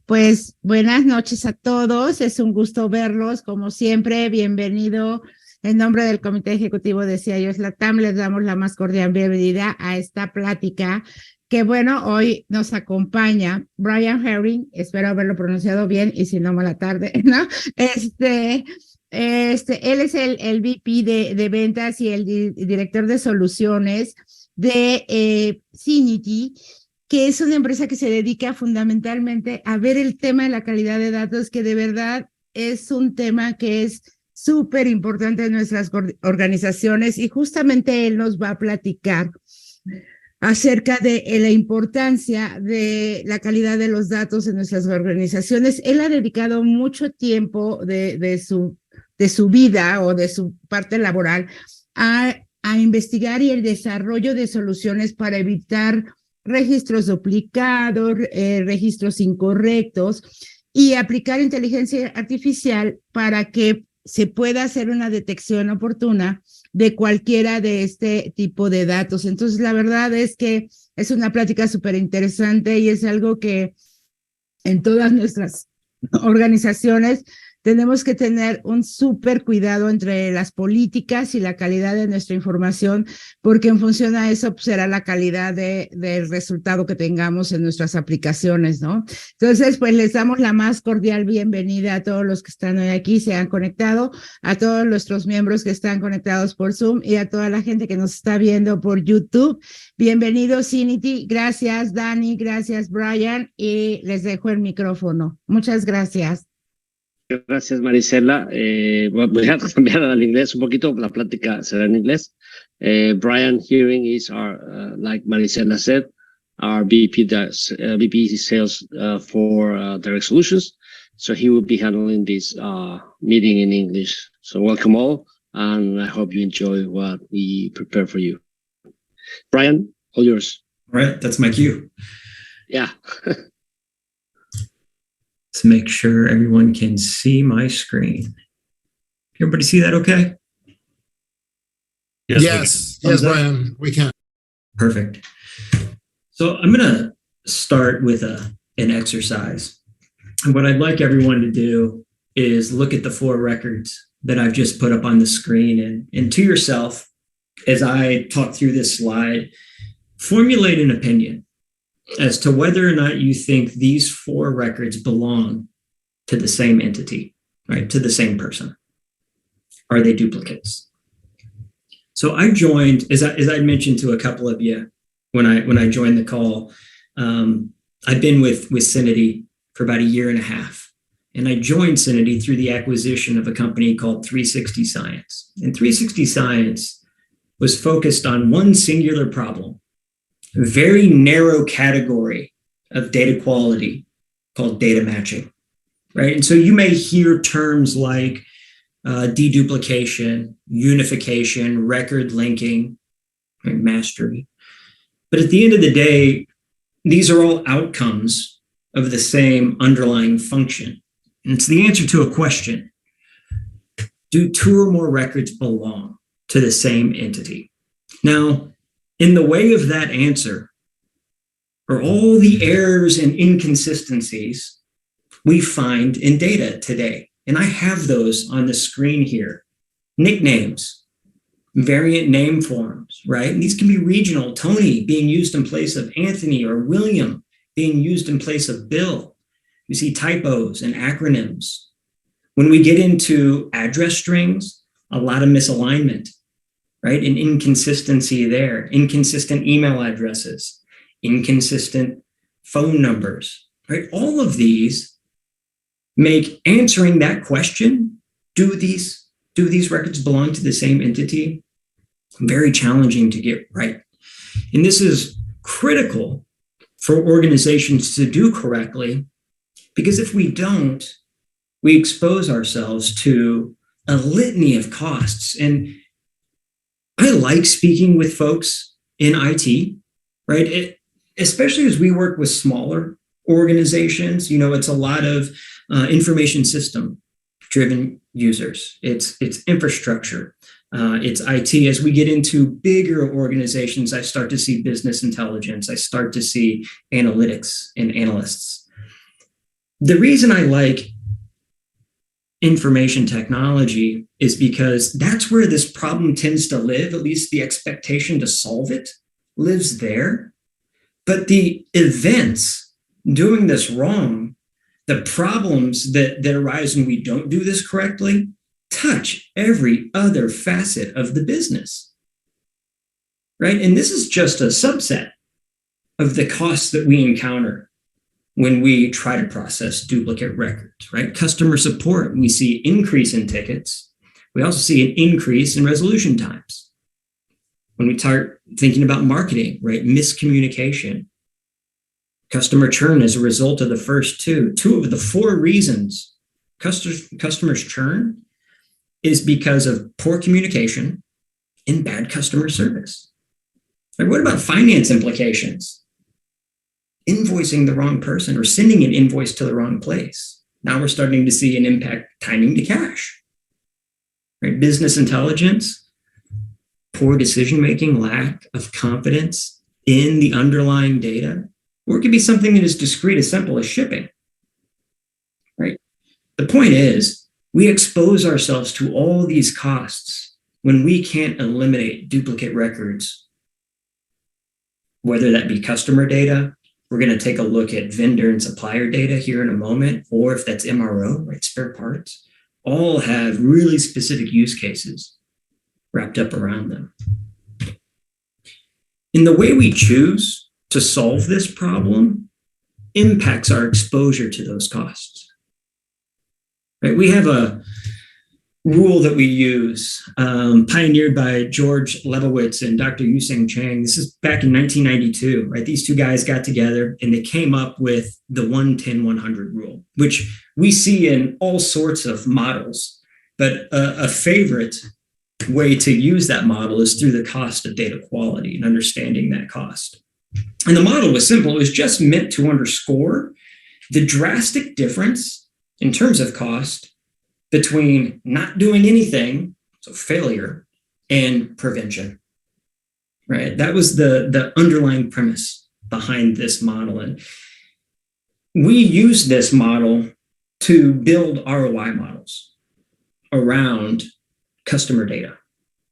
Pues buenas noches a todos, es un gusto verlos, como siempre, bienvenido. En nombre del Comité Ejecutivo de CIOs LATAM, les damos la más cordial bienvenida a esta plática, que bueno, hoy nos acompaña Brian Herring, espero haberlo pronunciado bien, y si no, mala tarde, ¿no? Él es el VP de ventas y el director de soluciones de Syniti, que es una empresa que se dedica fundamentalmente a ver el tema de la calidad de datos, que de verdad es un tema que es súper importante en nuestras organizaciones, y justamente él nos va a platicar acerca de la importancia de la calidad de los datos en nuestras organizaciones. Él ha dedicado mucho tiempo de su vida o de su parte laboral a investigar y el desarrollo de soluciones para evitar registros duplicados, registros incorrectos, y aplicar inteligencia artificial para que se pueda hacer una detección oportuna de cualquiera de este tipo de datos. Entonces, la verdad es que es una plática súper interesante y es algo que en todas nuestras organizaciones tenemos que tener un súper cuidado entre las políticas y la calidad de nuestra información, porque en función a eso pues, será la calidad del resultado que tengamos en nuestras aplicaciones, ¿no? Entonces, pues les damos la más cordial bienvenida a todos los que están hoy aquí, se han conectado, a todos nuestros miembros que están conectados por Zoom y a toda la gente que nos está viendo por YouTube. Bienvenidos, Syniti. Gracias, Dani. Gracias, Brian. Y les dejo el micrófono. Muchas gracias. Gracias, Marisela. Voy a cambiar al inglés un poquito, la plática será en inglés. Brian Hearing is our, like Marisela said, our VP sales for Direct Solutions. So he will be handling this meeting in English. So welcome all, and I hope you enjoy what we prepare for you. Brian, all yours. All right, that's my cue. Yeah. To make sure everyone can see my screen. Can everybody see that okay? Yes, Brian, we can. Perfect. So I'm going to start with an exercise. And what I'd like everyone to do is look at the 4 records that I've just put up on the screen, and to yourself, as I talk through this slide, formulate an opinion as to whether or not you think these 4 records belong to the same entity, right? To the same person. Are they duplicates? So I joined, as I mentioned to a couple of you when I joined the call, I've been with Syniti for about 1.5 years. And I joined Syniti through the acquisition of a company called 360 Science. And 360 Science was focused on one singular problem, a very narrow category of data quality called data matching, right? And so you may hear terms like deduplication, unification, record linking, right? Mastery. But at the end of the day, these are all outcomes of the same underlying function. And it's the answer to a question. Do 2 or more records belong to the same entity? Now, in the way of that answer are all the errors and inconsistencies we find in data today. And I have those on the screen here. Nicknames, variant name forms, right? And these can be regional. Tony being used in place of Anthony, or William being used in place of Bill. You see typos and acronyms. When we get into address strings, a lot of misalignment, right? An inconsistency there, inconsistent email addresses, inconsistent phone numbers, right? All of these make answering that question, do these records belong to the same entity, very challenging to get right. And this is critical for organizations to do correctly, because if we don't, we expose ourselves to a litany of costs. And I like speaking with folks in IT, right? Especially as we work with smaller organizations, it's a lot of information system driven users. It's infrastructure. It's IT. As we get into bigger organizations, I start to see business intelligence. I start to see analytics and analysts. The reason I like information technology is because that's where this problem tends to live, at least the expectation to solve it lives there. But the events doing this wrong, the problems that arise when we don't do this correctly, touch every other facet of the business, right? And this is just a subset of the costs that we encounter when we try to process duplicate records, right? Customer support, we see increase in tickets. We also see an increase in resolution times. When we start thinking about marketing, right? Miscommunication, customer churn as a result of the first two of the four reasons customers churn is because of poor communication and bad customer service. Right? What about finance implications? Invoicing the wrong person or sending an invoice to the wrong place. Now we're starting to see an impact timing to cash. Right? Business intelligence, poor decision-making, lack of confidence in the underlying data, or it could be something that is discrete, as simple as shipping. Right? The point is, we expose ourselves to all these costs when we can't eliminate duplicate records, whether that be customer data. We're going to take a look at vendor and supplier data here in a moment, or if that's MRO, right, spare parts, all have really specific use cases wrapped up around them. And the way we choose to solve this problem impacts our exposure to those costs. Right? We have a rule that we use, pioneered by George Lebowitz and Dr. Yuseng Chang. This is back in 1992, right? These two guys got together and they came up with the 1-10-100 rule, which we see in all sorts of models. But a favorite way to use that model is through the cost of data quality and understanding that cost. And the model was simple. It was just meant to underscore the drastic difference in terms of cost between not doing anything, so failure, and prevention, right? That was the underlying premise behind this model. And we use this model to build ROI models around customer data.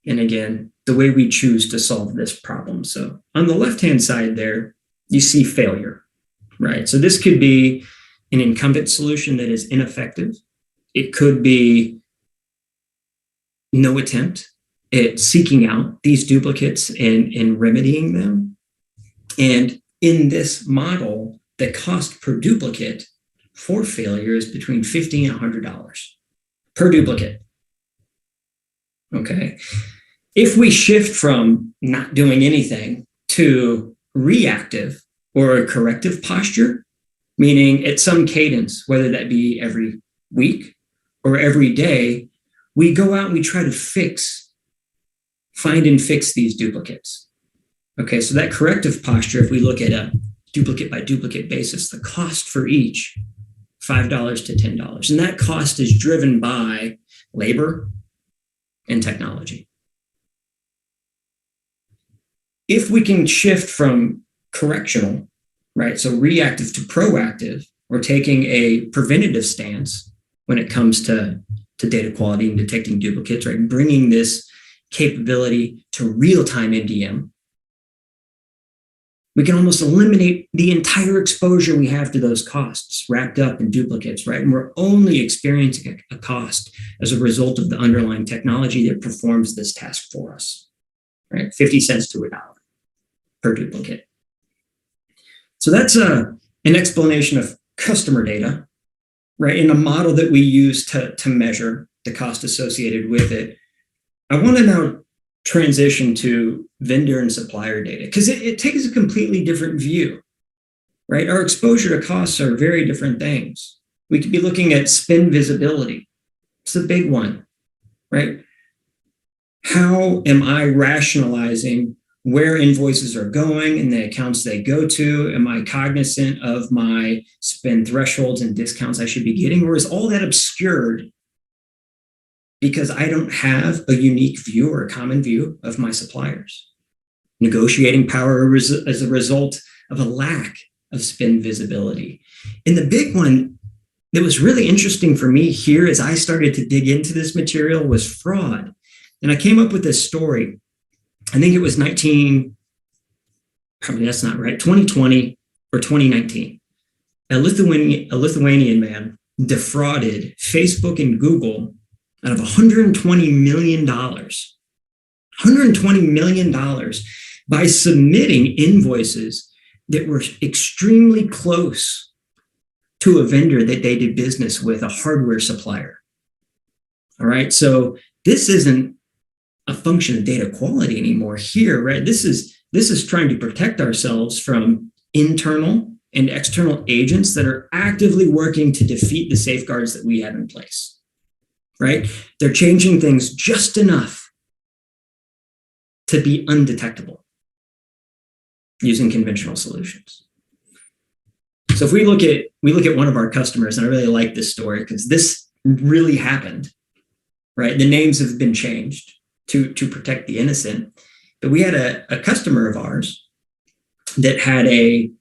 And again, the way we choose to solve this problem. So on the left-hand side there, you see failure, right? So this could be an incumbent solution that is ineffective. It could be no attempt at seeking out these duplicates and remedying them. And in this model, the cost per duplicate for failure is between $50 and $100 per duplicate. Okay. If we shift from not doing anything to reactive or a corrective posture, meaning at some cadence, whether that be every week or every day, we go out and we try to find and fix these duplicates. Okay, so that corrective posture, if we look at a duplicate by duplicate basis, the cost for each, $5 to $10. And that cost is driven by labor and technology. If we can shift from correctional, right, so reactive to proactive, or taking a preventative stance when it comes to data quality and detecting duplicates, right, bringing this capability to real-time MDM, we can almost eliminate the entire exposure we have to those costs wrapped up in duplicates, right? And we're only experiencing a cost as a result of the underlying technology that performs this task for us, right? 50 cents to $1 per duplicate. So that's an explanation of customer data, right? In a model that we use to measure the cost associated with it. I want to now transition to vendor and supplier data because it takes a completely different view, right? Our exposure to costs are very different things. We could be looking at spend visibility. It's the big one, right? How am I rationalizing where invoices are going and the accounts they go to? Am I cognizant of my spend thresholds and discounts I should be getting? Or is all that obscured because I don't have a unique view or a common view of my suppliers? Negotiating power as a result of a lack of spend visibility. And the big one that was really interesting for me here as I started to dig into this material was fraud. And I came up with this story. I think it was 2020 or 2019. A Lithuanian man defrauded Facebook and Google out of $120 million. $120 million by submitting invoices that were extremely close to a vendor that they did business with, a hardware supplier. All right, so this isn't a function of data quality anymore here, right? This is trying to protect ourselves from internal and external agents that are actively working to defeat the safeguards that we have in place, right? They're changing things just enough to be undetectable using conventional solutions. So if we look at one of our customers, and I really like this story because this really happened, right? The names have been changed to protect the innocent, but we had a customer of ours that had a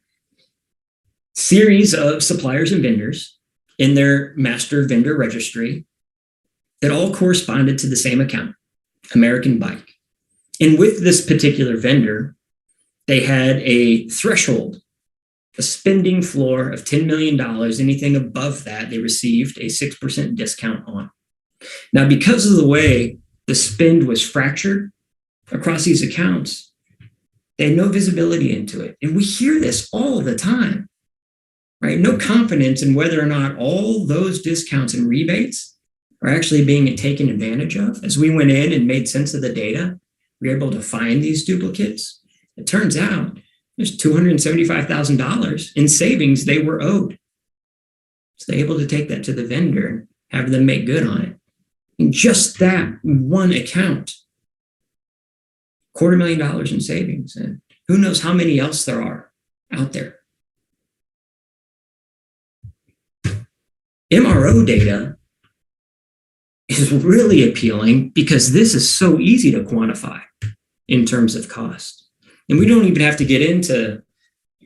series of suppliers and vendors in their master vendor registry that all corresponded to the same account, American Bike. And with this particular vendor, they had a threshold, a spending floor of $10 million. Anything above that, they received a 6% discount on. Now, because of the way the spend was fractured across these accounts, they had no visibility into it. And we hear this all the time, right? No confidence in whether or not all those discounts and rebates are actually being taken advantage of. As we went in and made sense of the data, we were able to find these duplicates. It turns out there's $275,000 in savings they were owed. So they're able to take that to the vendor and have them make good on it. And just that one account, $250,000 in savings. And who knows how many else there are out there. MRO data is really appealing because this is so easy to quantify in terms of cost. And we don't even have to get into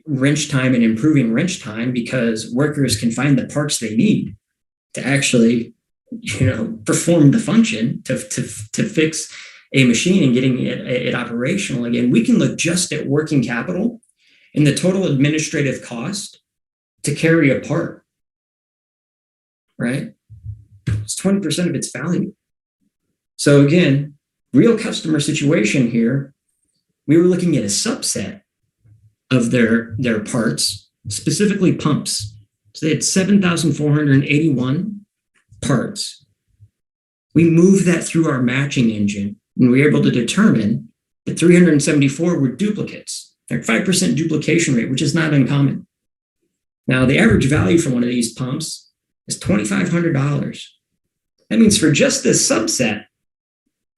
wrench time and improving wrench time because workers can find the parts they need to actually, perform the function to fix a machine and getting it operational again. We can look just at working capital and the total administrative cost to carry a part, right? It's 20% of its value. So again, real customer situation here, we were looking at a subset of their parts, specifically pumps. So they had 7,481 parts. We moved that through our matching engine, and we were able to determine that 374 were duplicates. They're 5% duplication rate, which is not uncommon. Now, the average value for one of these pumps is $2,500. That means for just this subset,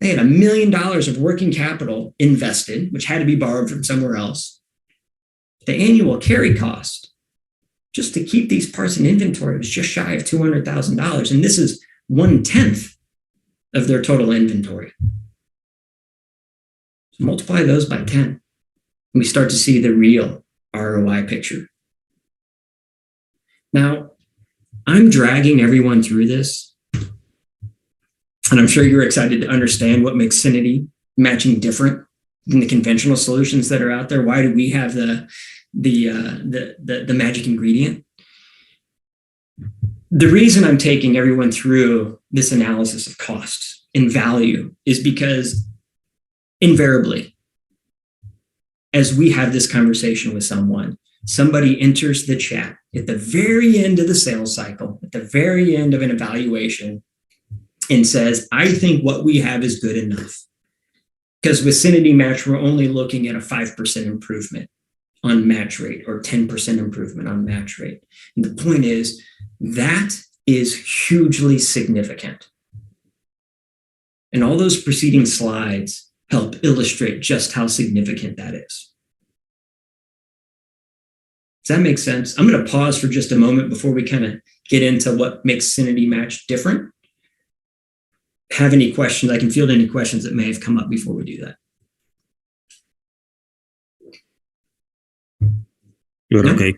they had $1 million of working capital invested, which had to be borrowed from somewhere else. The annual carry cost, just to keep these parts in inventory, was just shy of $200,000. And this is 1/10 of their total inventory. So multiply those by 10, and we start to see the real ROI picture. Now, I'm dragging everyone through this, and I'm sure you're excited to understand what makes Syniti matching different than the conventional solutions that are out there. Why do we have the magic ingredient? The reason I'm taking everyone through this analysis of costs and value is because invariably, as we have this conversation with someone, somebody enters the chat at the very end of the sales cycle, at the very end of an evaluation, and says, I think what we have is good enough. Because with Syniti Match, we're only looking at a 5% improvement on match rate or 10% improvement on match rate. And the point is, that is hugely significant. And all those preceding slides help illustrate just how significant that is. Does that make sense? I'm going to pause for just a moment before we kind of get into what makes Syniti Match different. Have any questions? I can field any questions that may have come up before we do that. You're okay.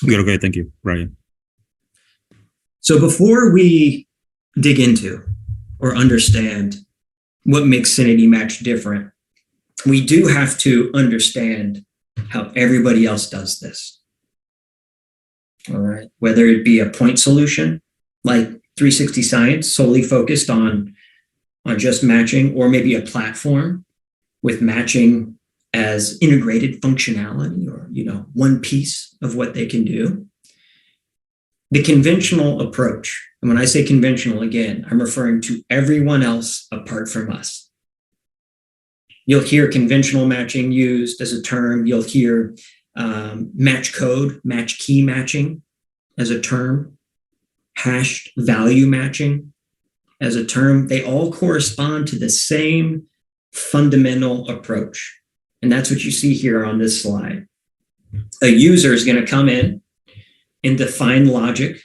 You're okay. Thank you, Brian. So before we dig into or understand what makes Syniti Match different, we do have to understand how everybody else does this. All right. Whether it be a point solution like 360 Science, solely focused on just matching, or maybe a platform with matching as integrated functionality, or one piece of what they can do. The conventional approach, and when I say conventional, again, I'm referring to everyone else apart from us. You'll hear conventional matching used as a term. You'll hear match code, match key matching as a term, hashed value matching as a term. They all correspond to the same fundamental approach. And that's what you see here on this slide. A user is going to come in and define logic.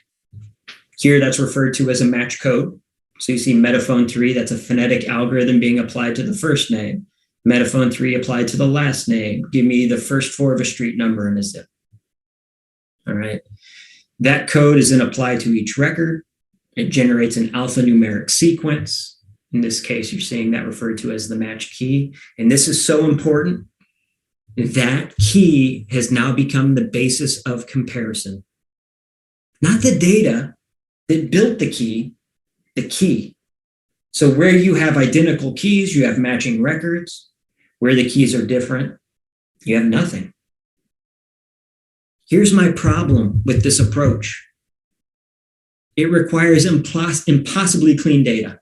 Here, that's referred to as a match code. So you see metaphone 3, that's a phonetic algorithm being applied to the first name. Metaphone 3 applied to the last name. Give me the first 4 of a street number in a zip. All right. That code is then applied to each record. It generates an alphanumeric sequence. In this case, you're seeing that referred to as the match key. And this is so important. That key has now become the basis of comparison. Not the data that built the key, the key. So where you have identical keys, you have matching records. Where the keys are different, you have nothing. Here's my problem with this approach. It requires impossibly clean data.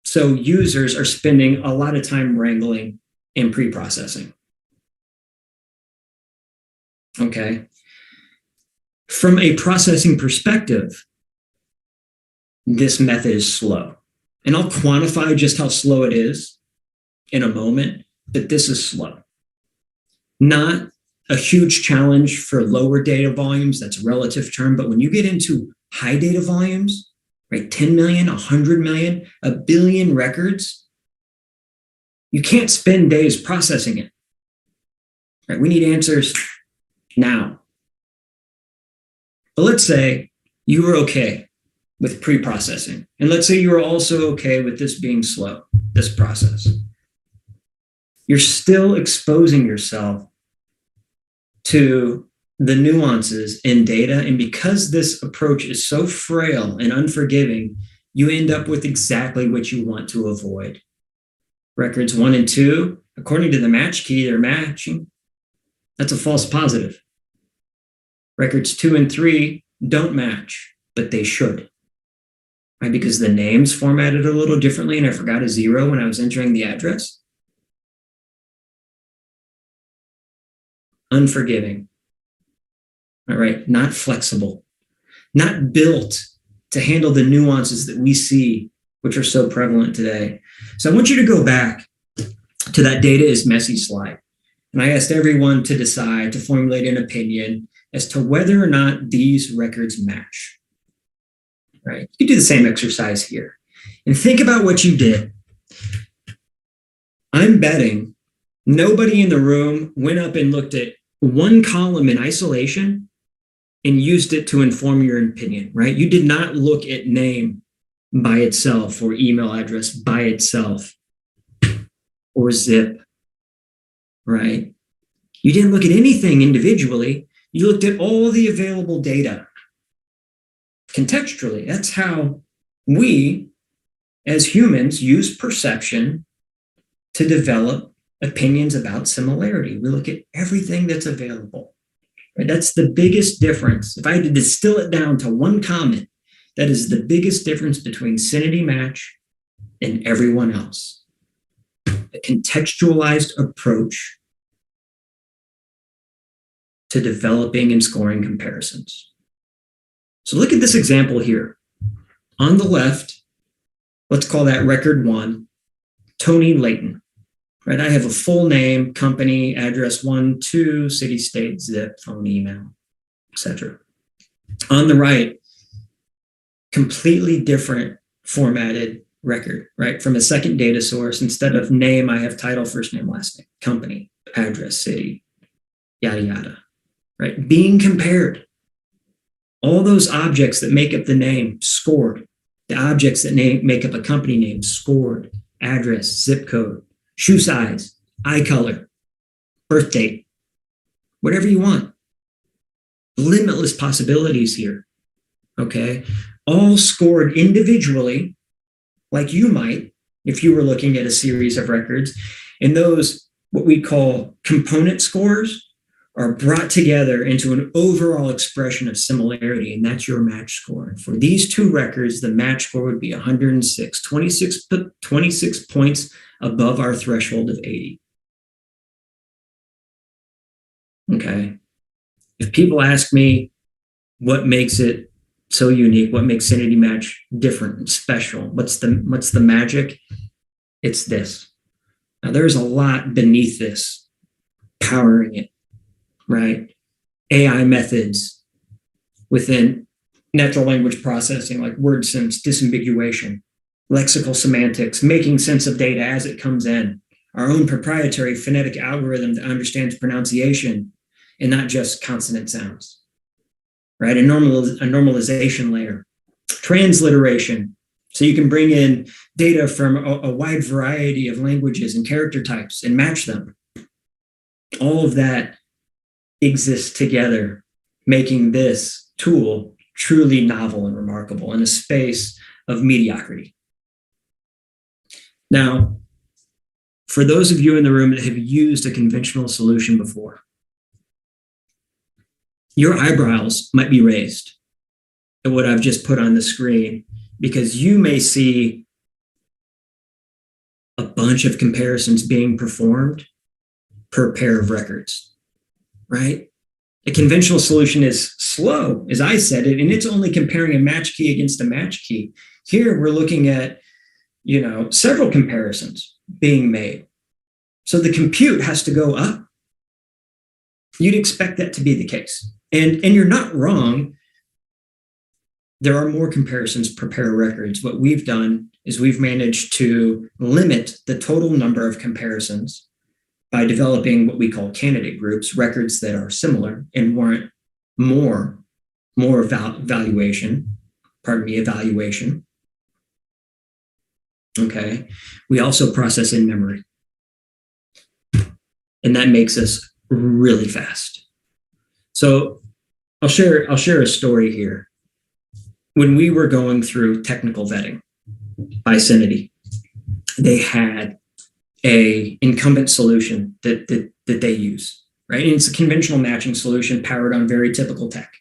So users are spending a lot of time wrangling and pre-processing. Okay. From a processing perspective, this method is slow. And I'll quantify just how slow it is in a moment, but this is slow. Not a huge challenge for lower data volumes, that's a relative term, but when you get into high data volumes, right, 10 million, 100 million, a billion records, you can't spend days processing it. Right? We need answers now. But let's say you were okay with pre-processing, and let's say you were also okay with this being slow, this process. You're still exposing yourself to the nuances in data. And because this approach is so frail and unforgiving, you end up with exactly what you want to avoid. Records 1 and 2, according to the match key, they're matching. That's a false positive. Records 2 and 3 don't match, but they should. Right? Because the name's formatted a little differently and I forgot a 0 when I was entering the address. Unforgiving. All right, not flexible, not built to handle the nuances that we see, which are so prevalent today. So I want you to go back to that data is messy slide. And I asked everyone to decide, to formulate an opinion as to whether or not these records match. Right? You can do the same exercise here. And think about what you did. I'm betting nobody in the room went up and looked at one column in isolation and used it to inform your opinion, right? You did not look at name by itself or email address by itself or zip, right? You didn't look at anything individually. You looked at all the available data contextually. That's how we as humans use perception to develop opinions about similarity. We look at everything that's available. Right? That's the biggest difference. If I had to distill it down to one comment, that is the biggest difference between Syniti Match and everyone else. A contextualized approach to developing and scoring comparisons. So look at this example here. On the left, let's call that record 1, Tony Layton. Right, I have a full name, company, address 1, 2, city, state, zip, phone, email, etc. On the right, completely different formatted record, right? From a second data source, instead of name, I have title, first name, last name, company, address, city, yada, yada, right? Being compared. All those objects that make up the name scored. The objects that make up a company name scored. Address, zip code, shoe size, eye color, birth date, whatever you want. Limitless possibilities here. Okay. All scored individually, like you might if you were looking at a series of records. And those, what we call component scores, are brought together into an overall expression of similarity, and that's your match score. For these two records, the match score would be 106, 26 points above our threshold of 80. Okay. If people ask me what makes it so unique, what makes Syniti Match different and special, what's the magic? It's this. Now, there's a lot beneath this powering it, right? AI methods within natural language processing, like word sense, disambiguation, lexical semantics, making sense of data as it comes in, our own proprietary phonetic algorithm that understands pronunciation and not just consonant sounds, right? A normalization layer, transliteration, so you can bring in data from a wide variety of languages and character types and match them. All of that exists together, making this tool truly novel and remarkable in a space of mediocrity. Now, for those of you in the room that have used a conventional solution before, your eyebrows might be raised at what I've just put on the screen, because you may see a bunch of comparisons being performed per pair of records, right? A conventional solution is slow, as I said it, and it's only comparing a match key against a match key. Here, we're looking at, several comparisons being made. So the compute has to go up. You'd expect that to be the case. And you're not wrong. There are more comparisons per pair of records. What we've done is we've managed to limit the total number of comparisons by developing what we call candidate groups, records that are similar and warrant more evaluation. Okay. We also process in memory. And that makes us really fast. So I'll share a story here. When we were going through technical vetting by Syniti, they had a incumbent solution that they use, right? And it's a conventional matching solution powered on very typical tech.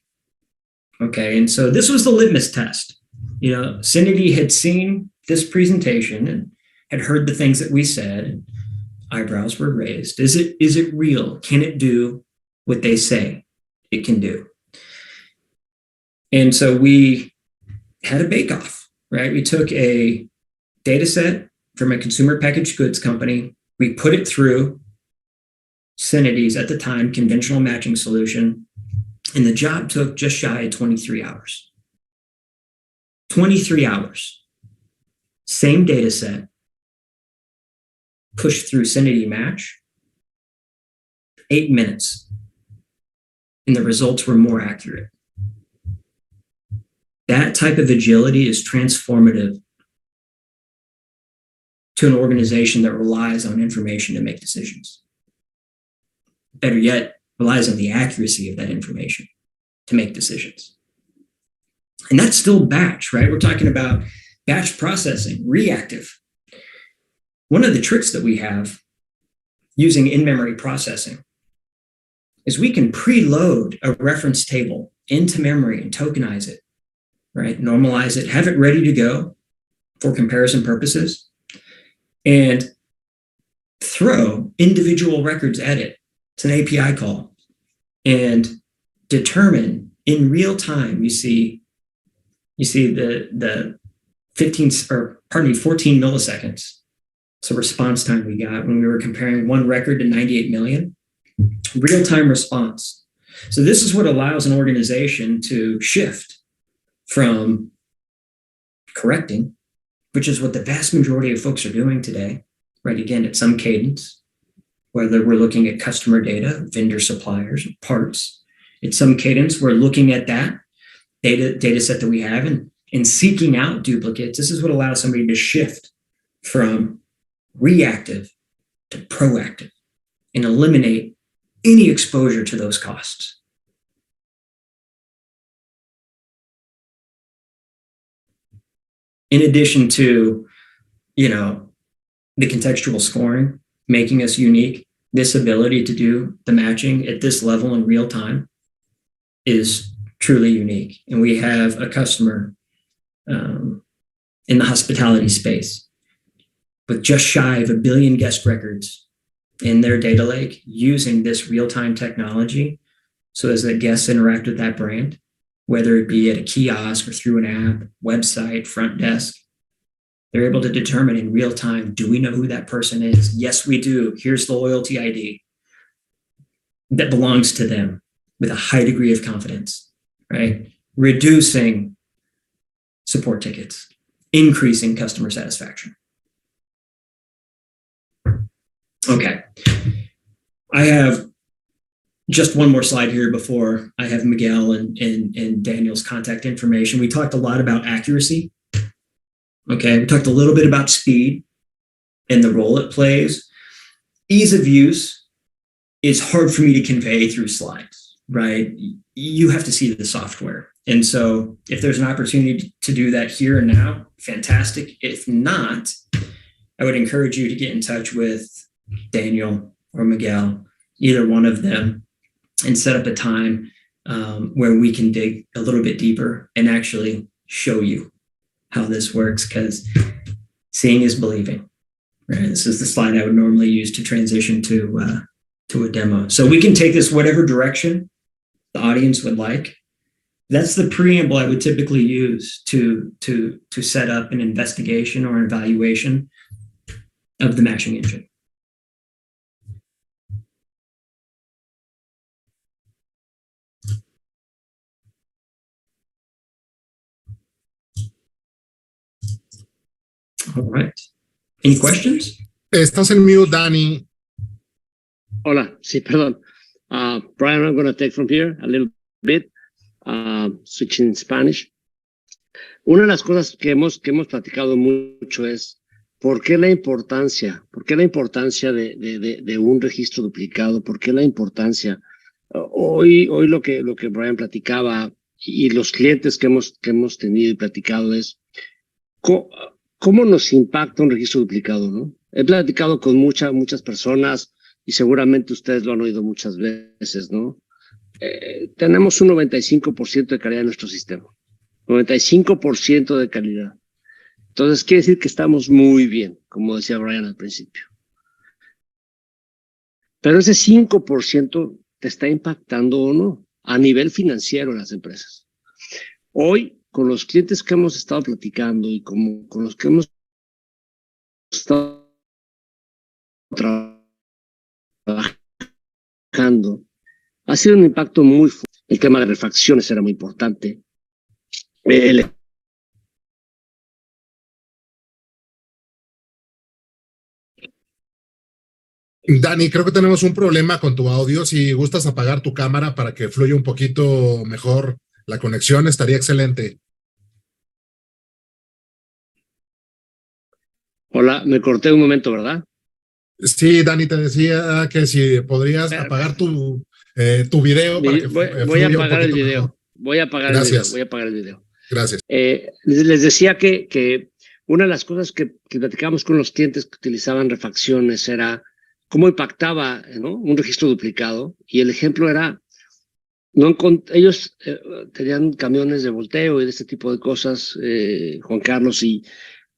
Okay, and so this was the litmus test. Syniti had seen this presentation and had heard the things that we said, and eyebrows were raised. Is it real? Can it do what they say it can do? And so we had a bake-off, right? We took a data set from a consumer packaged goods company. We put it through Syniti's, at the time, conventional matching solution, and the job took just shy of 23 hours. 23 hours. Same data set, pushed through Syniti Match, 8 minutes, and the results were more accurate. That type of agility is transformative to an organization that relies on information to make decisions. Better yet, relies on the accuracy of that information to make decisions. And that's still batch, right? We're talking about batch processing, reactive. One of the tricks that we have using in-memory processing is we can preload a reference table into memory and tokenize it, right? Normalize it, have it ready to go for comparison purposes, and throw individual records at it. It's an API call, and determine in real time. You see the 14 milliseconds. So response time we got when we were comparing one record to 98 million. Real-time response. So this is what allows an organization to shift from correcting, which is what the vast majority of folks are doing today, right? Again, at some cadence, whether we're looking at customer data, vendor suppliers, parts. At some cadence, we're looking at that data set that we have, and seeking out duplicates. This is what allows somebody to shift from reactive to proactive and eliminate any exposure to those costs. In addition to, the contextual scoring, making us unique, this ability to do the matching at this level in real time is truly unique. And we have a customer in the hospitality space with just shy of 1 billion guest records in their data lake, using this real-time technology. So as the guests interact with that brand, whether it be at a kiosk or through an app, website, front desk, they're able to determine in real time, do we know who that person is? Yes, we do. Here's the loyalty ID that belongs to them with a high degree of confidence, right? Reducing support tickets, increasing customer satisfaction. Okay. I have just one more slide here before I have Miguel and Daniel's contact information. We talked a lot about accuracy. Okay, we talked a little bit about speed and the role it plays. Ease of use is hard for me to convey through slides, right? You have to see the software. And so if there's an opportunity to do that here and now, fantastic. If not, I would encourage you to get in touch with Daniel or Miguel, either one of them, and set up a time where we can dig a little bit deeper and actually show you how this works, because seeing is believing, right? This is the slide I would normally use to transition to a demo. So we can take this whatever direction the audience would like. That's the preamble I would typically use to set up an investigation or an evaluation of the matching engine. All right. Any questions? Estás en mute, Danny. Hola, sí, perdón. Brian, I'm going to take from here a little bit, switching in Spanish. Una de las cosas que hemos platicado mucho es ¿por qué la importancia de un registro duplicado? ¿Por qué la importancia? Hoy lo que Brian platicaba y los clientes que hemos tenido y platicado es ¿cómo nos impacta un registro duplicado, no? He platicado con muchas personas y seguramente ustedes lo han oído muchas veces, ¿no? Tenemos un 95% de calidad en nuestro sistema. 95% de calidad. Entonces quiere decir que estamos muy bien, como decía Brian al principio. Pero ese 5% te está impactando o no a nivel financiero en las empresas. Hoy, con los clientes que hemos estado platicando y con los que hemos estado trabajando, ha sido un impacto muy fuerte. El tema de refacciones era muy importante. Dani, creo que tenemos un problema con tu audio. Si gustas apagar tu cámara para que fluya un poquito mejor la conexión, estaría excelente. Hola, me corté un momento, ¿verdad? Sí, Dani, te decía que si podrías apagar tu video para que voy a apagar el video. Mejor. Voy a apagar el video. Gracias. Les decía que una de las cosas que platicábamos con los clientes que utilizaban refacciones era cómo impactaba, ¿no?, un registro duplicado. Y el ejemplo era, ellos tenían camiones de volteo y de este tipo de cosas, Juan Carlos, y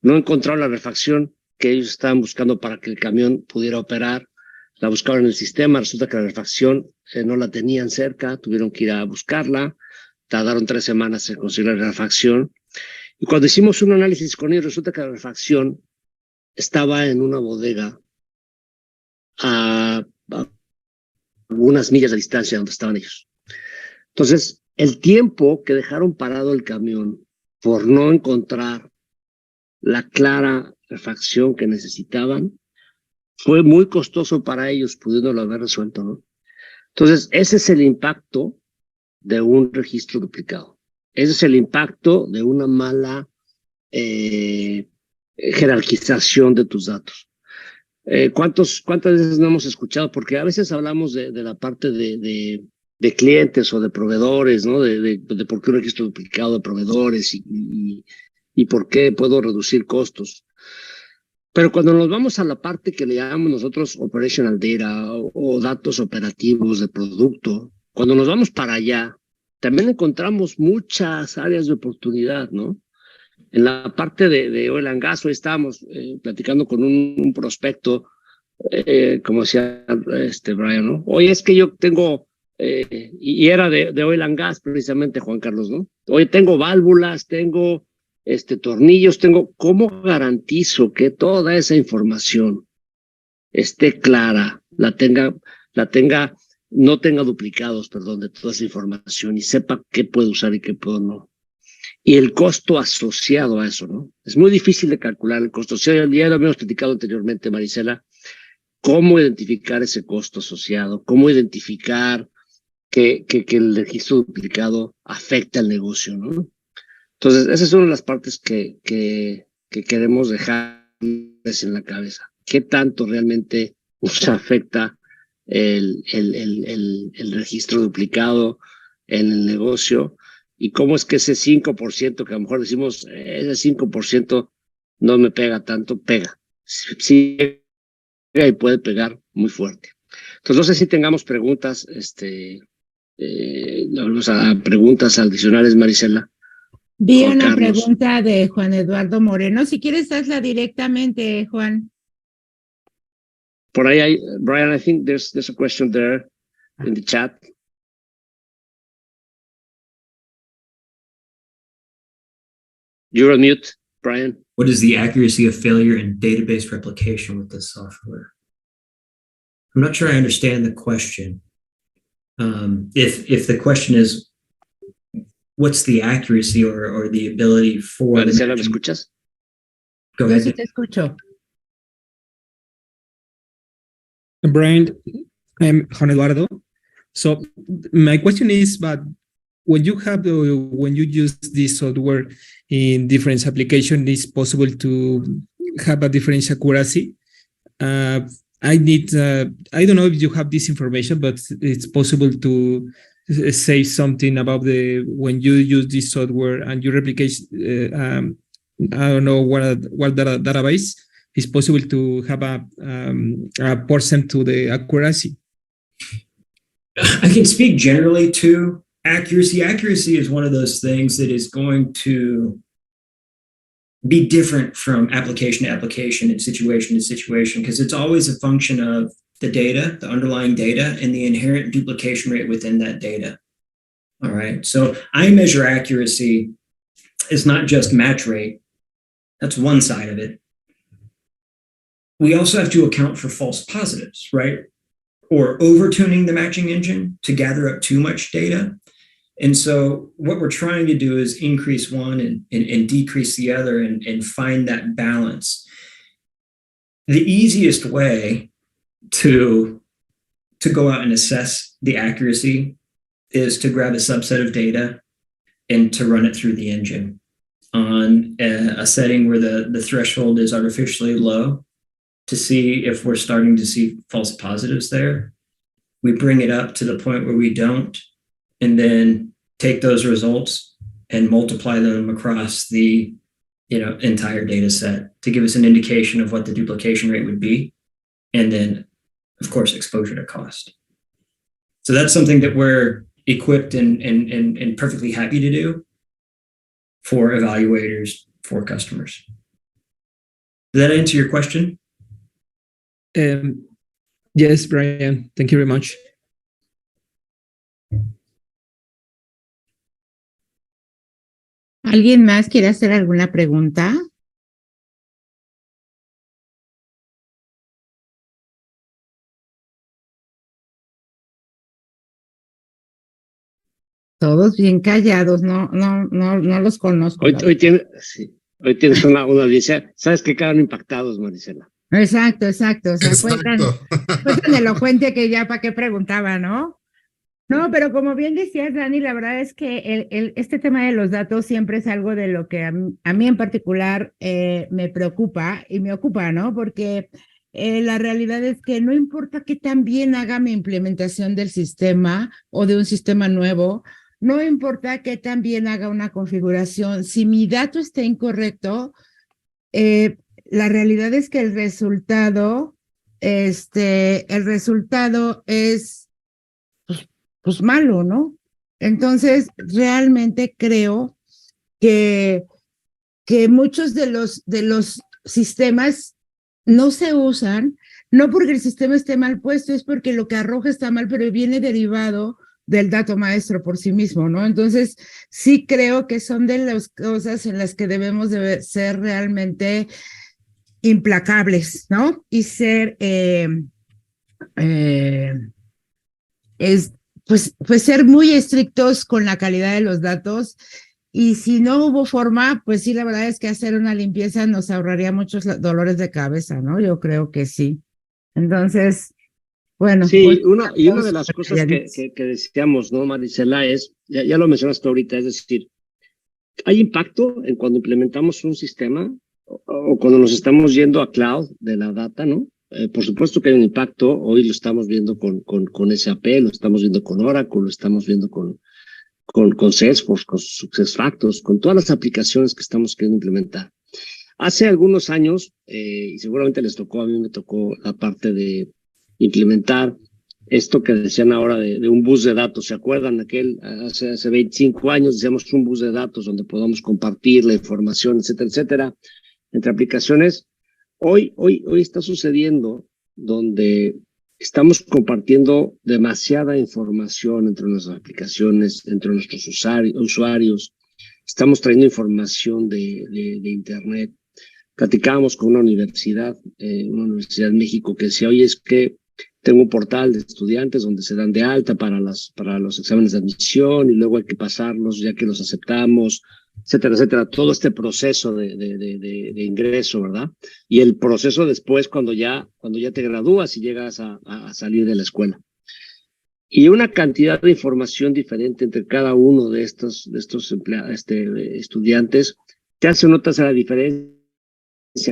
no encontraron la refacción que ellos estaban buscando para que el camión pudiera operar. La buscaron en el sistema, resulta que la refacción no la tenían cerca, tuvieron que ir a buscarla, tardaron 3 semanas en conseguir la refacción. Y cuando hicimos un análisis con ellos, resulta que la refacción estaba en una bodega a algunas millas de distancia donde estaban ellos. Entonces, el tiempo que dejaron parado el camión por no encontrar la clara refacción que necesitaban fue muy costoso para ellos, pudiéndolo haber resuelto, ¿no? Entonces, ese es el impacto de un registro duplicado. Ese es el impacto de una mala jerarquización de tus datos. ¿Cuántas veces no hemos escuchado? Porque a veces hablamos de la parte de clientes o de proveedores, ¿no? De por qué un registro duplicado de proveedores y por qué puedo reducir costos. Pero cuando nos vamos a la parte que le llamamos nosotros operational data o datos operativos de producto, cuando nos vamos para allá, también encontramos muchas áreas de oportunidad, ¿no? En la parte de oil and gas, hoy estábamos platicando con un prospecto, como decía Brian, ¿no? Oye, es que yo tengo, y era de oil and gas precisamente, Juan Carlos, ¿no? Oye, tengo válvulas, tengo tornillos, ¿cómo garantizo que toda esa información esté clara, no tenga duplicados, perdón, de toda esa información y sepa qué puedo usar y qué puedo no? Y el costo asociado a eso, ¿no? Es muy difícil de calcular el costo. Ya lo habíamos platicado anteriormente, Marisela, cómo identificar ese costo asociado, cómo identificar que el registro duplicado afecta al negocio, ¿no? Entonces, esas son las partes que queremos dejarles en la cabeza. ¿Qué tanto realmente nos afecta el registro duplicado en el negocio? Y cómo es que ese 5%, que a lo mejor decimos, ese 5% no me pega tanto, pega. Sí pega y puede pegar muy fuerte. Entonces, no sé si tengamos preguntas, preguntas adicionales, Marisela. Vi Juan una Carlos. pregunta de Juan Eduardo Moreno. Si quieres, hazla directamente, Juan. Por ahí hay, Brian, I think there's a question there in the chat. You're on mute, Brian. What is the accuracy of failure in database replication with this software? I'm not sure I understand the question. If the question is, what's the accuracy or the ability for... Maricela, ¿me escuchas? Go ahead. Yo sí te escucho. Brian, I'm Juan Eduardo. So my question is, but when you use this software in different applications, it's possible to have a different accuracy. I don't know if you have this information, but it's possible to say something about when you use this software and you replicate, I don't know what database, it's possible to have a percent to the accuracy. I can speak generally to accuracy. Accuracy is one of those things that is going to be different from application to application and situation to situation, because it's always a function of the data, the underlying data, and the inherent duplication rate within that data. All right. So I measure accuracy as not just match rate. That's one side of it. We also have to account for false positives, right? Or over-tuning the matching engine to gather up too much data. And so what we're trying to do is increase one and decrease the other and find that balance. The easiest way to go out and assess the accuracy is to grab a subset of data and to run it through the engine on a setting where the threshold is artificially low, to see if we're starting to see false positives there. We bring it up to the point where we don't, and then take those results and multiply them across the entire data set to give us an indication of what the duplication rate would be, and then, of course, exposure to cost. So that's something that we're equipped and perfectly happy to do for evaluators, for customers. Did that answer your question? Yes, Brian. Thank you very much. ¿Alguien más quiere hacer alguna pregunta? Todos bien callados, no los conozco. Hoy tienes una audiencia. ¿Sabes qué quedaron impactados, Marisela? Exacto. O sea, fue Exacto. tan elocuente que ya para qué preguntaba, ¿no? No, pero como bien decías, Dani, la verdad es que este tema de los datos siempre es algo de lo que a mí en particular me preocupa y me ocupa, ¿no? Porque la realidad es que no importa qué tan bien haga mi implementación del sistema o de un sistema nuevo, no importa qué tan bien haga una configuración, si mi dato está incorrecto, la realidad es que el resultado es pues malo, ¿no? Entonces, realmente creo que, que muchos de los sistemas no se usan, no porque el sistema esté mal puesto, es porque lo que arroja está mal, pero viene derivado del dato maestro por sí mismo, ¿no? Entonces, sí creo que son de las cosas en las que debemos de ser realmente implacables, ¿no? Y ser eh, es pues ser muy estrictos con la calidad de los datos. Y si no hubo forma, pues sí, la verdad es que hacer una limpieza nos ahorraría muchos dolores de cabeza, ¿no? Yo creo que sí. Entonces, bueno, pues Sí, una de las cosas que decíamos, ¿no, Marisela? Es, ya lo mencionaste ahorita, es decir, ¿hay impacto en cuando implementamos un sistema o cuando nos estamos yendo a cloud de la data, ¿no? Por supuesto que hay un impacto, hoy lo estamos viendo con SAP, lo estamos viendo con Oracle, lo estamos viendo con Salesforce, con SuccessFactors, con todas las aplicaciones que estamos queriendo implementar. Hace algunos años, y seguramente les tocó, a mí me tocó la parte de implementar esto que decían ahora de un bus de datos. ¿Se acuerdan? Hace 25 años decíamos un bus de datos donde podamos compartir la información, etcétera, etcétera, entre aplicaciones. Hoy está sucediendo donde estamos compartiendo demasiada información entre nuestras aplicaciones, entre nuestros usuarios. Estamos trayendo información de Internet. Platicábamos con una universidad en México, que decía, oye, es que tengo un portal de estudiantes donde se dan de alta para los exámenes de admisión y luego hay que pasarlos ya que los aceptamos, etcétera, etcétera. Todo este proceso de ingreso, ¿verdad? Y el proceso después cuando ya te gradúas y llegas a salir de la escuela. Y una cantidad de información diferente entre cada uno de estos estudiantes te hace o no te hace la diferencia.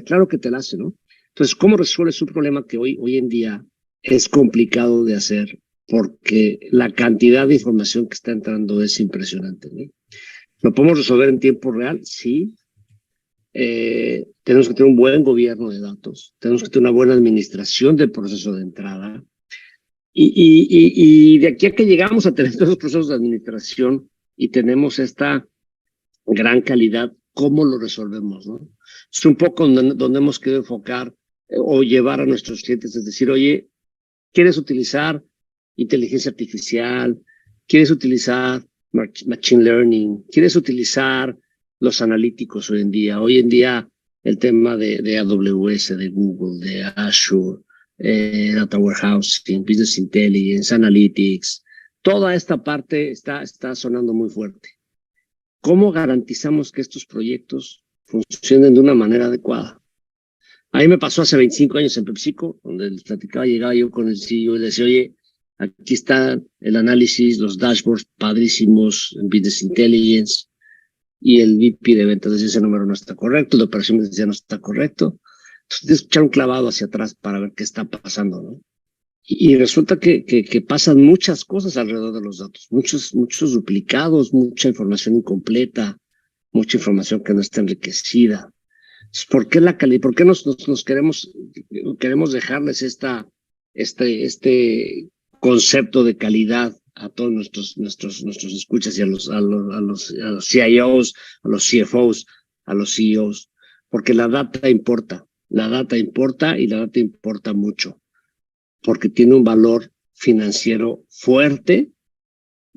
Claro que te la hace, ¿no? Entonces, ¿cómo resuelves un problema que hoy en día es complicado de hacer porque la cantidad de información que está entrando es impresionante, ¿no? ¿Lo podemos resolver en tiempo real? Sí. Tenemos que tener un buen gobierno de datos, tenemos que tener una buena administración del proceso de entrada y de aquí a que llegamos a tener todos los procesos de administración y tenemos esta gran calidad, ¿cómo lo resolvemos, no? Es un poco donde hemos querido enfocar o llevar a nuestros clientes, es decir, oye, ¿quieres utilizar inteligencia artificial? ¿Quieres utilizar machine learning? ¿Quieres utilizar los analíticos hoy en día? Hoy en día el tema de AWS, de Google, de Azure, Data Warehousing, Business Intelligence, Analytics, toda esta parte está sonando muy fuerte. ¿Cómo garantizamos que estos proyectos funcionen de una manera adecuada? A mí me pasó hace 25 años en PepsiCo, donde les platicaba, llegaba yo con el CEO y le decía, oye, aquí está el análisis, los dashboards padrísimos en Business Intelligence, y el VP de ventas decía, ese número no está correcto, el de operaciones decía, no está correcto. Entonces, tienes que echar un clavado hacia atrás para ver qué está pasando, ¿no? Y resulta que pasan muchas cosas alrededor de los datos, muchos duplicados, mucha información incompleta, mucha información que no está enriquecida. ¿Por qué la calidad? ¿Por qué nos queremos dejarles este concepto de calidad a todos nuestros escuchas y a los CIOs, a los CFOs, a los CEOs? Porque la data importa y la data importa mucho, porque tiene un valor financiero fuerte.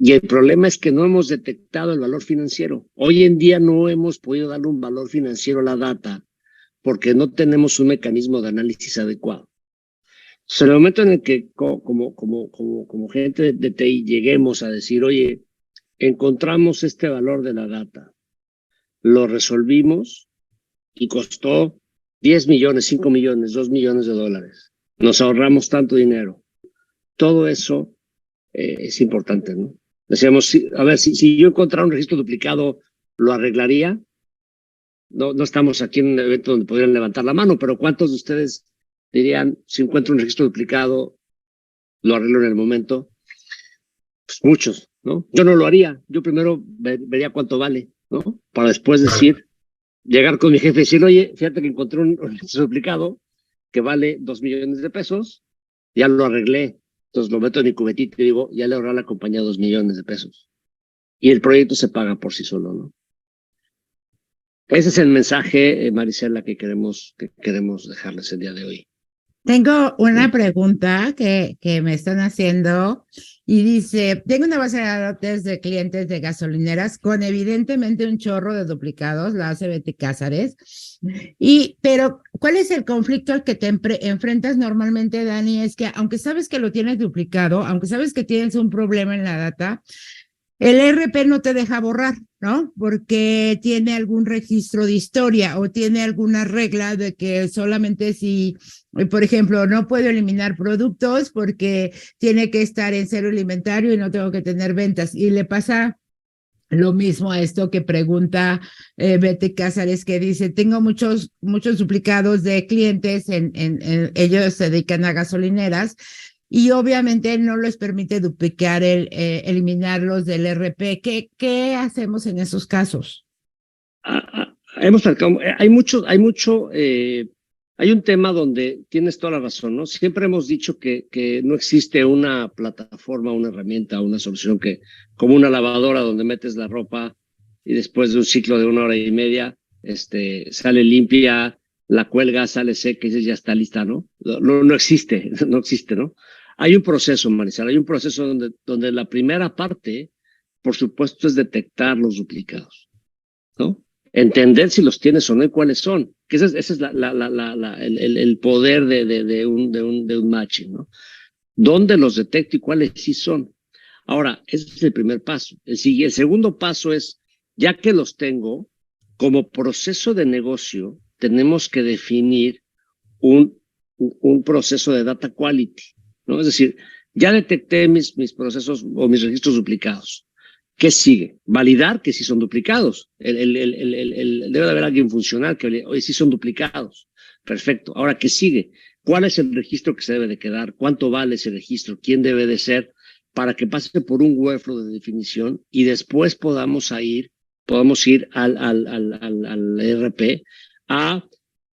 Y el problema es que no hemos detectado el valor financiero. Hoy en día no hemos podido darle un valor financiero a la data porque no tenemos un mecanismo de análisis adecuado. Entonces, en el momento en el que como gente de TI lleguemos a decir, oye, encontramos este valor de la data, lo resolvimos y costó 10 millones, 5 millones, 2 millones de dólares. Nos ahorramos tanto dinero. Todo eso es importante, ¿no? Decíamos, a ver, si yo encontrara un registro duplicado, ¿lo arreglaría? No estamos aquí en un evento donde podrían levantar la mano, pero ¿cuántos de ustedes dirían, si encuentro un registro duplicado, lo arreglo en el momento? Pues muchos, ¿no? Yo no lo haría. Yo primero vería cuánto vale, ¿no? Para después decir, llegar con mi jefe y decir, oye, fíjate que encontré un registro duplicado que vale 2 millones de pesos, ya lo arreglé. Entonces lo meto en mi cubetito y digo, ya le ahorré a la compañía 2 millones de pesos. Y el proyecto se paga por sí solo, ¿no? Ese es el mensaje, Marisela, que queremos dejarles el día de hoy. Tengo una pregunta que me están haciendo y dice, tengo una base de datos de clientes de gasolineras con evidentemente un chorro de duplicados, la hace Betty Cázares, pero ¿cuál es el conflicto al que te enfrentas normalmente, Dani? Es que aunque sabes que lo tienes duplicado, aunque sabes que tienes un problema en la data, el ERP no te deja borrar, ¿no? Porque tiene algún registro de historia o tiene alguna regla de que solamente si, por ejemplo, no puedo eliminar productos porque tiene que estar en cero el inventario y no tengo que tener ventas. Y le pasa lo mismo a esto que pregunta Betty Cázares, que dice, tengo muchos duplicados de clientes, ellos se dedican a gasolineras, y obviamente no les permite duplicar eliminarlos del RP. ¿Qué hacemos en esos casos? Hay un tema donde tienes toda la razón, ¿no? Siempre hemos dicho que no existe una plataforma, una herramienta, una solución como una lavadora donde metes la ropa y después de un ciclo de 1 hora y media, sale limpia, la cuelga, sale seca y dices, ya está lista, ¿no? No existe, no existe, ¿no? Hay un proceso, Marisela, hay un proceso donde la primera parte, por supuesto, es detectar los duplicados, ¿no? Entender si los tienes o no y cuáles son. Que ese es el poder de un matching, ¿no? ¿Dónde los detecto y cuáles sí son? Ahora, ese es el primer paso. El segundo paso es, ya que los tengo, como proceso de negocio, tenemos que definir un proceso de data quality, ¿no? Es decir, ya detecté mis procesos o mis registros duplicados. ¿Qué sigue? Validar que sí son duplicados. Debe de haber alguien funcional que oye, sí son duplicados. Perfecto. Ahora, ¿qué sigue? ¿Cuál es el registro que se debe de quedar? ¿Cuánto vale ese registro? ¿Quién debe de ser? Para que pase por un workflow de definición y después podamos ir al ERP a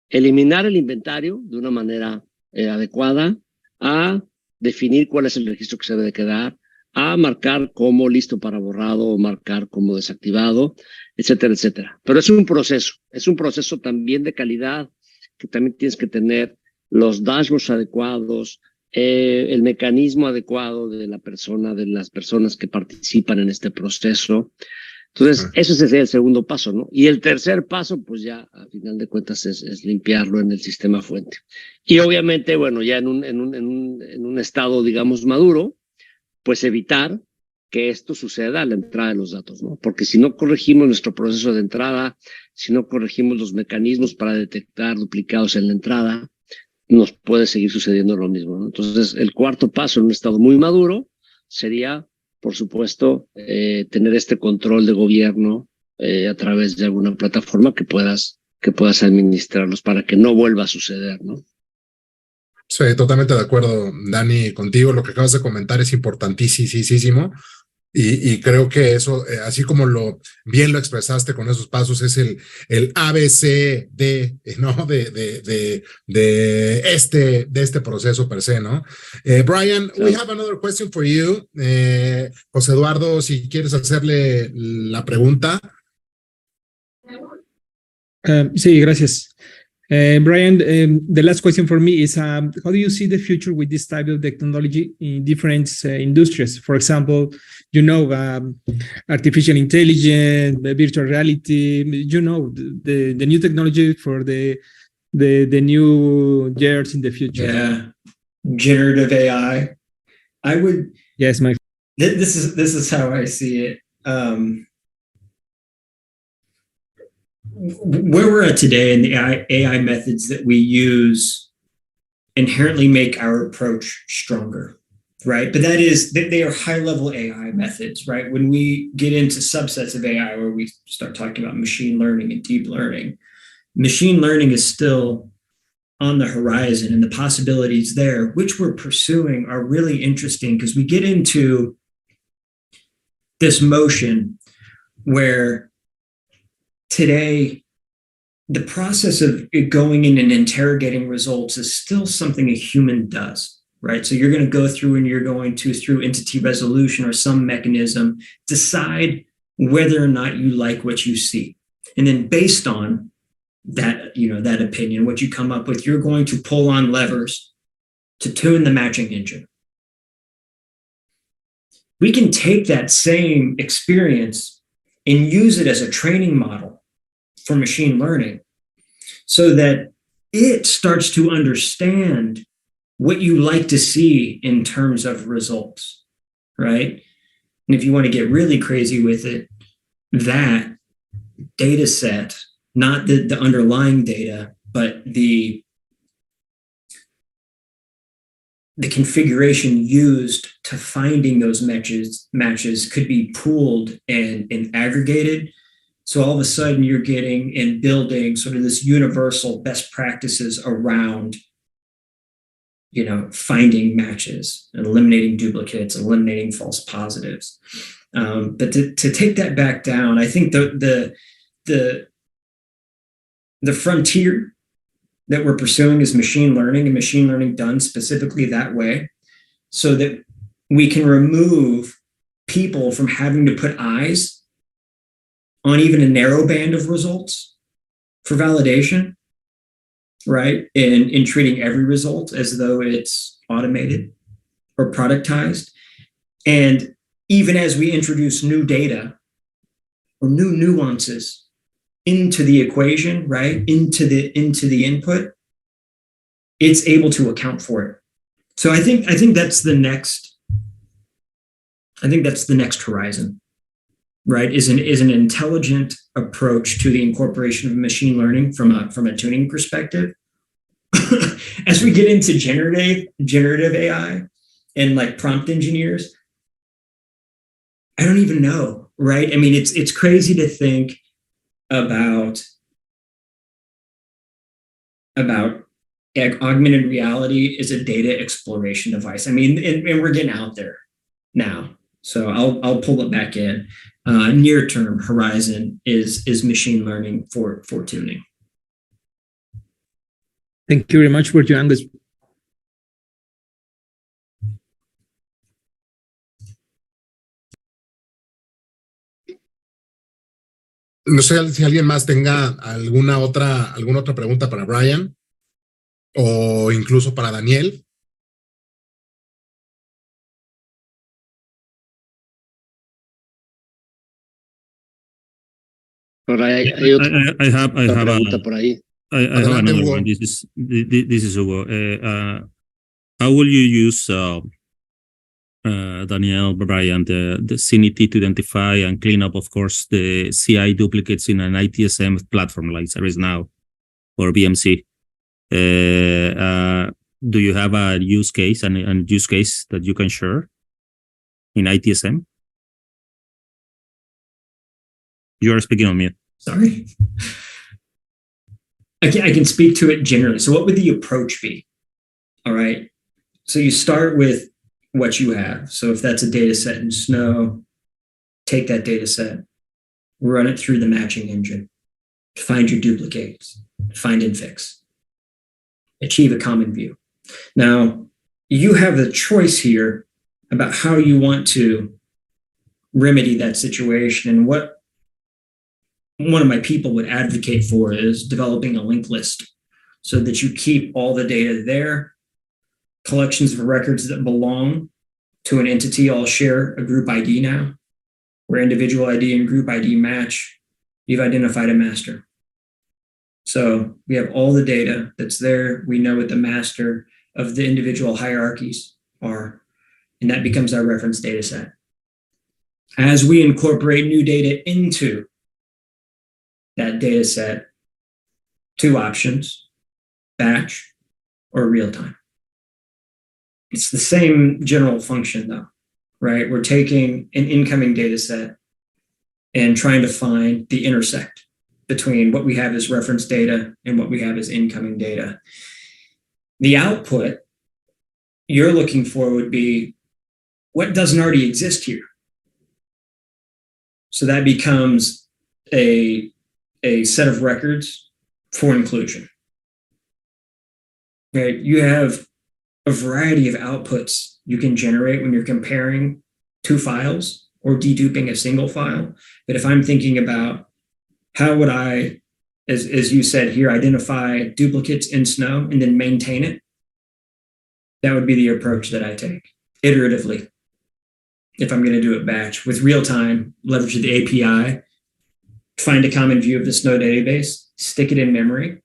eliminar el inventario de una manera adecuada, a definir cuál es el registro que se debe de quedar, a marcar como listo para borrado o marcar como desactivado, etcétera, etcétera. Pero es un proceso también de calidad, que también tienes que tener los dashboards adecuados, el mecanismo adecuado de las personas que participan en este proceso. Entonces, eso es el segundo paso, ¿no? Y el tercer paso, pues ya, a final de cuentas, es limpiarlo en el sistema fuente. Y obviamente, bueno, ya en un estado, digamos, maduro, pues evitar que esto suceda a la entrada de los datos, ¿no? Porque si no corregimos nuestro proceso de entrada, si no corregimos los mecanismos para detectar duplicados en la entrada, nos puede seguir sucediendo lo mismo, ¿no? Entonces, el cuarto paso en un estado muy maduro sería, por supuesto, tener este control de gobierno a través de alguna plataforma que puedas administrarlos para que no vuelva a suceder, ¿no? Sí, totalmente de acuerdo, Dani, contigo. Lo que acabas de comentar es importantísimo. Y creo que eso, así como bien lo expresaste con esos pasos, es el ABC ¿no? de este proceso per se, ¿no? Brian, we have another question for you. José Eduardo, si quieres hacerle la pregunta. Sí, gracias. Brian, the last question for me is, how do you see the future with this type of technology in different industries? For example, artificial intelligence, virtual reality, the new technology for the new years in the future. Yeah, generative AI. Yes, this is how I see it. Where we're at today and the AI methods that we use inherently make our approach stronger. right? But they are high-level AI methods, right? When we get into subsets of AI where we start talking about machine learning and deep learning, machine learning is still on the horizon, and the possibilities there, which we're pursuing, are really interesting because we get into this motion where today the process of going in and interrogating results is still something a human does, right? So you're going to go through and you're going to, through entity resolution or some mechanism, decide whether or not you like what you see. And then based on that, that opinion, what you come up with, you're going to pull on levers to tune the matching engine. We can take that same experience and use it as a training model for machine learning so that it starts to understand what you like to see in terms of results, right? And if you want to get really crazy with it, that data set, not the underlying data, but the configuration used to finding those matches could be pooled and aggregated. So all of a sudden you're getting and building sort of this universal best practices around, finding matches and eliminating duplicates, eliminating false positives. But to take that back down, I think the frontier that we're pursuing is machine learning, and machine learning done specifically that way, so that we can remove people from having to put eyes on even a narrow band of results for validation, right? In treating every result as though it's automated or productized. And even as we introduce new data or new nuances into the equation, right? Into the input, it's able to account for it. So I think that's the next horizon, right? Is an intelligent approach to the incorporation of machine learning from a tuning perspective. As we get into generative AI and like prompt engineers, I don't even know, right? I mean, it's crazy to think about augmented reality is a data exploration device. I mean, and we're getting out there now. So I'll pull it back in. Near term horizon is machine learning for tuning. Thank you very much for your Angus. No sé si alguien más tenga alguna otra pregunta para Brian o incluso para Daniel. Pero hay otra pregunta por ahí. I have another Hugo. one. This is Hugo. How will you use Daniel, Brian, the Syniti to identify and clean up, of course, the CI duplicates in an ITSM platform like ServiceNow or BMC? Do you have a use case and use case that you can share in ITSM? You are speaking on mute. Sorry. I can speak to it generally. So what would the approach be? All right. So you start with what you have. So if that's a data set in Snow, take that data set, run it through the matching engine, find your duplicates, find and fix, achieve a common view. Now, you have the choice here about how you want to remedy that situation. And what one of my people would advocate for is developing a linked list so that you keep all the data there. Collections of records that belong to an entity all share a group ID now, where individual ID and group ID match. You've identified a master. So we have all the data that's there. We know what the master of the individual hierarchies are, and that becomes our reference data set. As we incorporate new data into that data set, two options: batch or real time. It's the same general function though, right? We're taking an incoming data set and trying to find the intersect between what we have as reference data and what we have as incoming data. The output you're looking for would be what doesn't already exist here. So that becomes a set of records for inclusion. Right? You have a variety of outputs you can generate when you're comparing two files or deduping a single file. But if I'm thinking about how would I, as you said here, identify duplicates in Snow and then maintain it, that would be the approach that I take iteratively. If I'm going to do it batch with real time, leverage the API, find a common view of the Snow database, stick it in memory,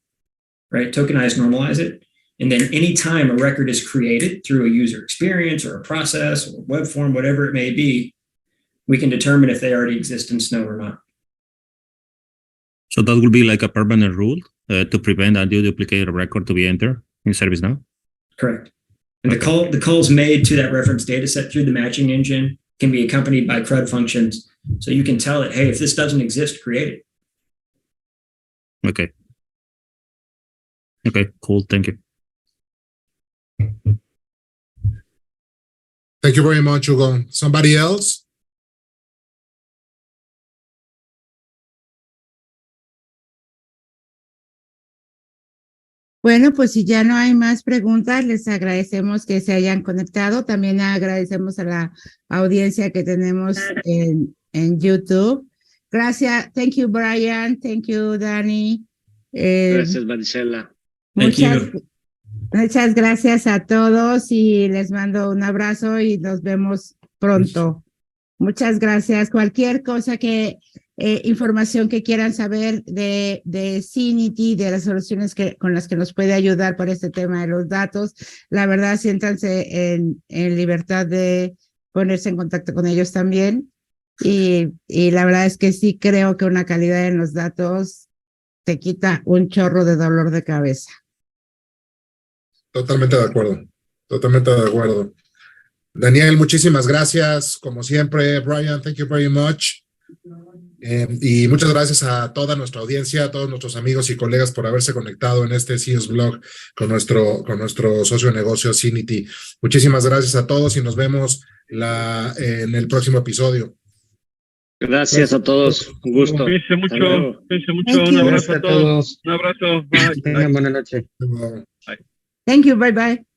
right? Tokenize, normalize it. And then anytime a record is created through a user experience or a process or web form, whatever it may be, we can determine if they already exist in Snow or not. So that will be like a permanent rule to prevent a duplicated record to be entered in ServiceNow? Correct. And the calls made to that reference data set through the matching engine can be accompanied by CRUD functions. So you can tell it, hey, if this doesn't exist, create it. Okay. Okay, cool. Thank you. Thank you very much, Hugo. Somebody else? Bueno, pues si ya no hay más preguntas, les agradecemos que se hayan conectado. También agradecemos a la audiencia que tenemos en YouTube. Gracias. Thank you, Brian. Thank you, Dani. Gracias, Marisela. Muchas gracias a todos y les mando un abrazo y nos vemos pronto. Muchas gracias. Cualquier cosa información que quieran saber de Syniti, de las soluciones con las que nos puede ayudar para este tema de los datos, la verdad, siéntanse en libertad de ponerse en contacto con ellos también. Y la verdad es que sí creo que una calidad en los datos te quita un chorro de dolor de cabeza. Totalmente de acuerdo. Totalmente de acuerdo. Daniel, muchísimas gracias. Como siempre, Brian, thank you very much. Y muchas gracias a toda nuestra audiencia, a todos nuestros amigos y colegas por haberse conectado en este CEO's Blog con nuestro socio de negocio Syniti. Muchísimas gracias a todos y nos vemos en el próximo episodio. Gracias a todos, un gusto. Cuídense mucho, un abrazo a todos. Un abrazo, bye. Tengan buena noche. Bye. Thank you, bye bye.